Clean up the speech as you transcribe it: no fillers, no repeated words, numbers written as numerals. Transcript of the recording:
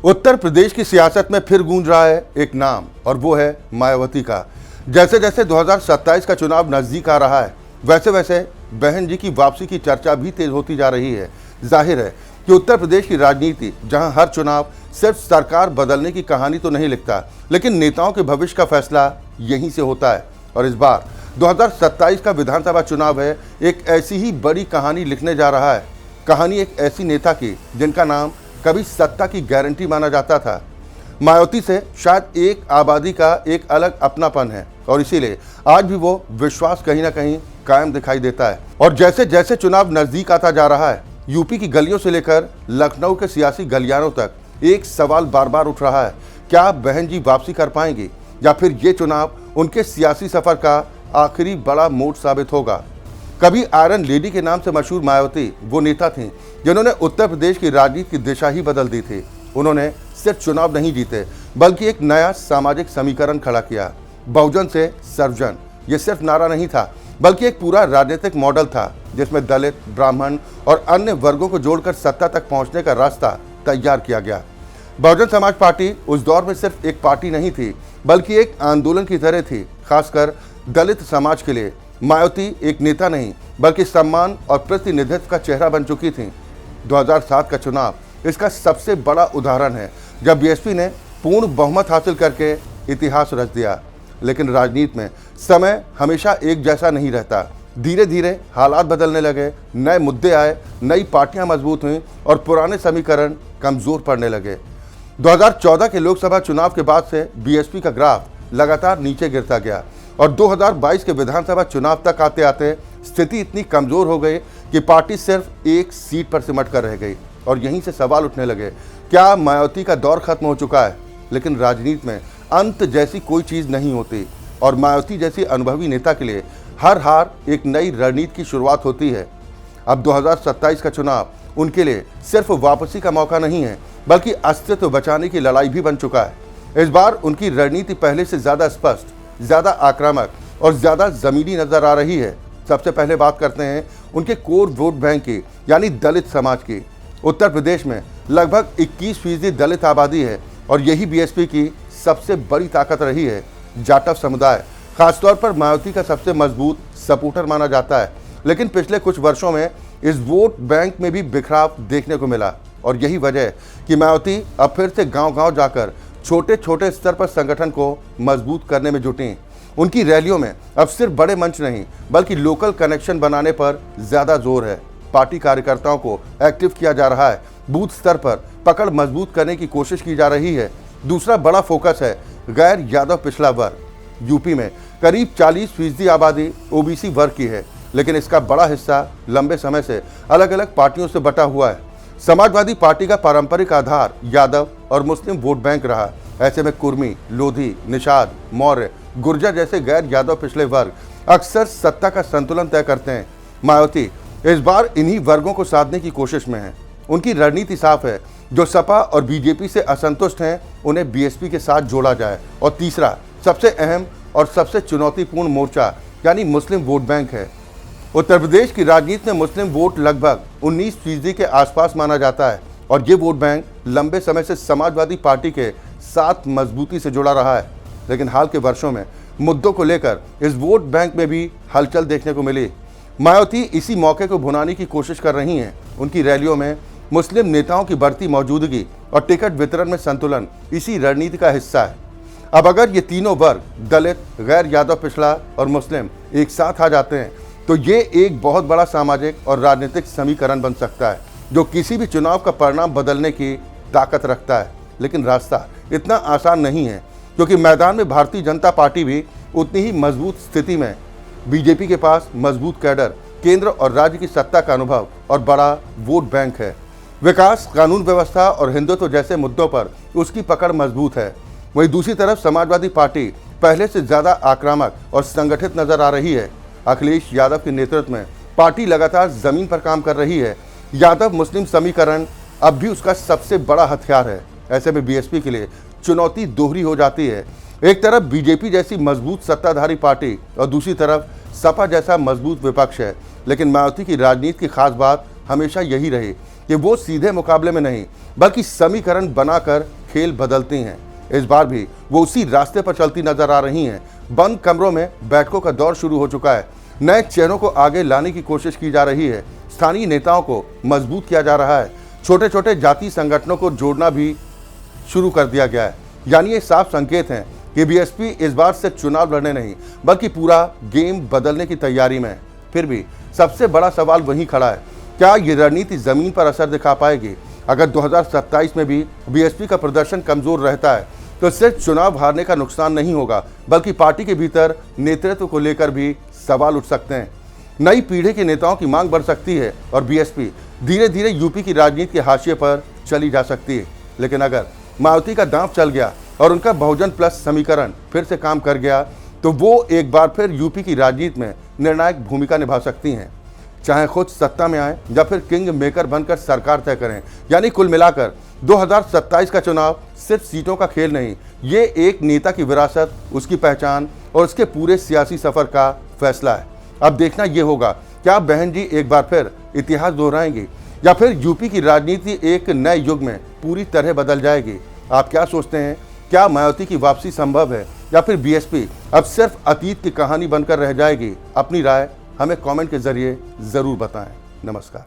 उत्तर प्रदेश की सियासत में फिर गूंज रहा है एक नाम, और वो है मायावती का। जैसे जैसे 2027 का चुनाव नजदीक आ रहा है, वैसे वैसे बहन जी की वापसी की चर्चा भी तेज होती जा रही है। जाहिर है कि उत्तर प्रदेश की राजनीति, जहां हर चुनाव सिर्फ सरकार बदलने की कहानी तो नहीं लिखता, लेकिन नेताओं के भविष्य का फैसला यहीं से होता है। और इस बार 2027 का विधानसभा चुनाव है एक ऐसी ही बड़ी कहानी लिखने जा रहा है। कहानी एक ऐसी नेता की जिनका नाम कभी सत्ता की गारंटी माना जाता था। मायावती से शायद एक आबादी का एक अलग अपनापन है, और इसीलिए आज भी वो विश्वास कहीं ना कहीं कायम दिखाई देता है। और जैसे जैसे चुनाव नजदीक आता जा रहा है, यूपी की गलियों से लेकर लखनऊ के सियासी गलियारों तक एक सवाल बार बार उठ रहा है, क्या बहन जी वापसी कर पाएंगी, या फिर ये चुनाव उनके सियासी सफर का आखिरी बड़ा मोड़ साबित होगा। कभी आयरन लेडी के नाम से मशहूर मायावती वो नेता थीं जिन्होंने उत्तर प्रदेश की राजनीति की दिशा ही बदल दी थी। उन्होंने सिर्फ चुनाव नहीं जीते, बल्कि एक नया सामाजिक समीकरण खड़ा किया। बहुजन से सर्वजन, ये सिर्फ नारा नहीं था, बल्कि एक पूरा राजनीतिक मॉडल था जिसमें दलित, ब्राह्मण और अन्य वर्गों को जोड़कर सत्ता तक पहुंचने का रास्ता तैयार किया गया। बहुजन समाज पार्टी उस दौर में सिर्फ एक पार्टी नहीं थी, बल्कि एक आंदोलन की तरह थी। खासकर दलित समाज के लिए मायावती एक नेता नहीं, बल्कि सम्मान और प्रतिनिधित्व का चेहरा बन चुकी थी। 2007 का चुनाव इसका सबसे बड़ा उदाहरण है, जब बीएसपी ने पूर्ण बहुमत हासिल करके इतिहास रच दिया। लेकिन राजनीति में समय हमेशा एक जैसा नहीं रहता। धीरे धीरे हालात बदलने लगे, नए मुद्दे आए, नई पार्टियां मजबूत हुईं और पुराने समीकरण कमजोर पड़ने लगे। 2014 के लोकसभा चुनाव के बाद से बीएसपी का ग्राफ लगातार नीचे गिरता गया, और 2022 के विधानसभा चुनाव तक आते आते स्थिति इतनी कमजोर हो गई कि पार्टी सिर्फ एक सीट पर सिमट कर रह गई। और यहीं से सवाल उठने लगे, क्या मायावती का दौर खत्म हो चुका है? लेकिन राजनीति में अंत जैसी कोई चीज नहीं होती, और मायावती जैसी अनुभवी नेता के लिए हर हार एक नई रणनीति की शुरुआत होती है। अब 2027 का चुनाव उनके लिए सिर्फ वापसी का मौका नहीं है, बल्कि अस्तित्व बचाने की लड़ाई भी बन चुका है। इस बार उनकी रणनीति पहले से ज्यादा स्पष्ट, ज्यादा आक्रामक और ज्यादा जमीनी नजर आ रही है। सबसे पहले बात करते हैं उनके कोर वोट बैंक की, यानी दलित समाज की। उत्तर प्रदेश में लगभग 21% दलित आबादी है, और यही बीएसपी की सबसे बड़ी ताकत रही है। जाटव समुदाय खासतौर पर मायावती का सबसे मजबूत सपोर्टर माना जाता है, लेकिन पिछले कुछ वर्षों में इस वोट बैंक में भी बिखराव देखने को मिला। और यही वजह है कि मायावती अब फिर से गांव-गांव जाकर छोटे छोटे स्तर पर संगठन को मजबूत करने में जुटी। उनकी रैलियों में अब सिर्फ बड़े मंच नहीं, बल्कि लोकल कनेक्शन बनाने पर ज्यादा जोर है। पार्टी कार्यकर्ताओं को एक्टिव किया जा रहा है, बूथ स्तर पर पकड़ मजबूत करने की कोशिश की जा रही है। दूसरा बड़ा फोकस है गैर यादव पिछड़ा वर्ग। यूपी में करीब 40% आबादी ओबीसी वर्ग की है, लेकिन इसका बड़ा हिस्सा लंबे समय से अलग अलग पार्टियों से बटा हुआ है। समाजवादी पार्टी का पारंपरिक आधार यादव और मुस्लिम वोट बैंक रहा। ऐसे में कुर्मी, लोधी, निषाद, मौर्य, गुर्जर जैसे गैर यादव पिछले वर्ग अक्सर सत्ता का संतुलन तय करते हैं। मायावती इस बार इन्हीं वर्गों को साधने की कोशिश में है। उनकी रणनीति साफ है, जो सपा और बीजेपी से असंतुष्ट हैं उन्हें बीएसपी के साथ जोड़ा जाए। और तीसरा सबसे अहम और सबसे चुनौतीपूर्ण मोर्चा यानी मुस्लिम वोट बैंक है। उत्तर प्रदेश की राजनीति में मुस्लिम वोट लगभग 19% के आसपास माना जाता है, और ये वोट बैंक लंबे समय से समाजवादी पार्टी के साथ मजबूती से जुड़ा रहा है। लेकिन हाल के वर्षों में मुद्दों को लेकर इस वोट बैंक में भी हलचल देखने को मिली। मायावती इसी मौके को भुनाने की कोशिश कर रही हैं। उनकी रैलियों में मुस्लिम नेताओं की बढ़ती मौजूदगी और टिकट वितरण में संतुलन इसी रणनीति का हिस्सा है। अब अगर ये तीनों वर्ग, दलित, गैर यादव पिछड़ा और मुस्लिम, एक साथ आ जाते हैं, तो ये एक बहुत बड़ा सामाजिक और राजनीतिक समीकरण बन सकता है, जो किसी भी चुनाव का परिणाम बदलने की ताकत रखता है। लेकिन रास्ता इतना आसान नहीं है, क्योंकि मैदान में भारतीय जनता पार्टी भी उतनी ही मजबूत स्थिति में। बीजेपी के पास मजबूत कैडर, केंद्र और राज्य की सत्ता का अनुभव और बड़ा वोट बैंक है। विकास, कानून व्यवस्था और हिंदुत्व जैसे मुद्दों पर उसकी पकड़ मजबूत है। वहीं दूसरी तरफ समाजवादी पार्टी पहले से ज्यादा आक्रामक और संगठित नजर आ रही है। अखिलेश यादव के नेतृत्व में पार्टी लगातार जमीन पर काम कर रही है। यादव मुस्लिम समीकरण अब भी उसका सबसे बड़ा हथियार है। ऐसे में बीएसपी के लिए चुनौती दोहरी हो जाती है। एक तरफ बीजेपी जैसी मजबूत सत्ताधारी पार्टी और दूसरी तरफ सपा जैसा मजबूत विपक्ष है। लेकिन मायावती की राजनीति की खास बात हमेशा यही रही कि वो सीधे मुकाबले में नहीं बल्कि समीकरण बनाकर खेल बदलती हैं। इस बार भी वो उसी रास्ते पर चलती नजर आ रही हैं। बंद कमरों में बैठकों का दौर शुरू हो चुका है। नए चेहरों को आगे लाने की कोशिश की जा रही है। स्थानीय नेताओं को मजबूत किया जा रहा है। छोटे छोटे जातीय संगठनों को जोड़ना भी शुरू कर दिया गया है। यानी ये साफ संकेत हैं कि बीएसपी इस बार से चुनाव लड़ने नहीं बल्कि पूरा गेम बदलने की तैयारी में है। फिर भी सबसे बड़ा सवाल वहीं खड़ा है, क्या ये रणनीति जमीन पर असर दिखा पाएगी? अगर 2027 में भी बीएसपी का प्रदर्शन कमजोर रहता है तो सिर्फ चुनाव हारने का नुकसान नहीं होगा बल्कि पार्टी के भीतर नेतृत्व को लेकर भी सवाल उठ सकते हैं। नई पीढ़ी के नेताओं की मांग बढ़ सकती है और बीएसपी धीरे धीरे यूपी की राजनीति के हाशिए पर चली जा सकती है। लेकिन अगर मायावती का दांव चल गया और उनका बहुजन प्लस समीकरण फिर से काम कर गया तो वो एक बार फिर यूपी की राजनीति में निर्णायक भूमिका निभा सकती हैं, चाहे खुद सत्ता में आए या फिर किंग मेकर बनकर सरकार तय करें। यानी कुल मिलाकर 2027 का चुनाव सिर्फ सीटों का खेल नहीं, ये एक नेता की विरासत, उसकी पहचान और उसके पूरे सियासी सफर का फैसला है। अब देखना ये होगा क्या बहन जी एक बार फिर इतिहास दोहराएंगी या फिर यूपी की राजनीति एक नए युग में पूरी तरह बदल जाएगी। आप क्या सोचते हैं? क्या मायावती की वापसी संभव है या फिर बीएसपी अब सिर्फ अतीत की कहानी बनकर रह जाएगी? अपनी राय हमें कमेंट के जरिए जरूर बताएं। नमस्कार।